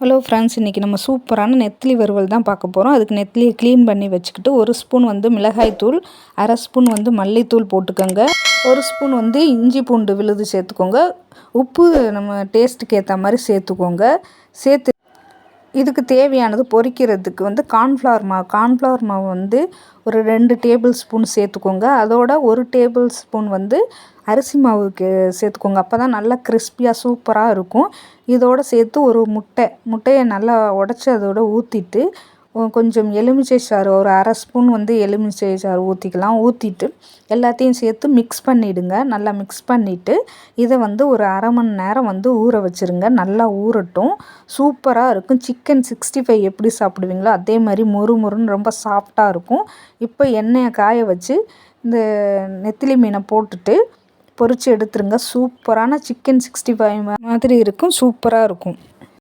Hello friends, இன்றைக்கி நம்ம சூப்பரான நெத்திலி வறுவல் தான் பார்க்க போகிறோம். அதுக்கு நெத்திலியை க்ளீன் பண்ணி வச்சுக்கிட்டு 1 ஸ்பூன் மிளகாய்த்தூள், 1/2 ஸ்பூன் மல்லித்தூள் போட்டுக்கோங்க. 1 ஸ்பூன் இஞ்சி பூண்டு விழுது சேர்த்துக்கோங்க. உப்பு நம்ம டேஸ்ட்டுக்கு ஏற்ற மாதிரி சேர்த்துக்கோங்க. சேர்த்து இதுக்கு தேவையானது பொரிக்கிறதுக்கு கார்ன்ஃப்ளவர் மாவு ஒரு 2 டேபிள் ஸ்பூன் சேர்த்துக்கோங்க. அதோட 1 டேபிள் ஸ்பூன் அரிசி மாவுக்கு சேர்த்துக்கோங்க. அப்போ தான் நல்லா கிறிஸ்பியாக சூப்பராக இருக்கும். இதோடு சேர்த்து ஒரு முட்டையை நல்லா உடச்சி அதோட ஊற்றிட்டு கொஞ்சம் எலுமிச்சை சாறு, ஒரு 1/2 ஸ்பூன் எலுமிச்சை சாறு ஊற்றிக்கலாம். ஊற்றிட்டு எல்லாத்தையும் சேர்த்து மிக்ஸ் பண்ணிவிடுங்க. நல்லா மிக்ஸ் பண்ணிவிட்டு இதை ஒரு 1/2 மணி நேரம் ஊற வச்சுருங்க. நல்லா ஊறட்டும். சூப்பராக இருக்கும். சிக்கன் 65 எப்படி சாப்பிடுவீங்களோ அதே மாதிரி மொறுன்னு ரொம்ப சாஃப்டாக இருக்கும். இப்போ எண்ணெயை காய வச்சு இந்த நெத்திலி மீனை போட்டுட்டு பொரித்து எடுத்துருங்க. சூப்பரான சிக்கன் 65 மாதிரி இருக்கும். சூப்பராக இருக்கும்.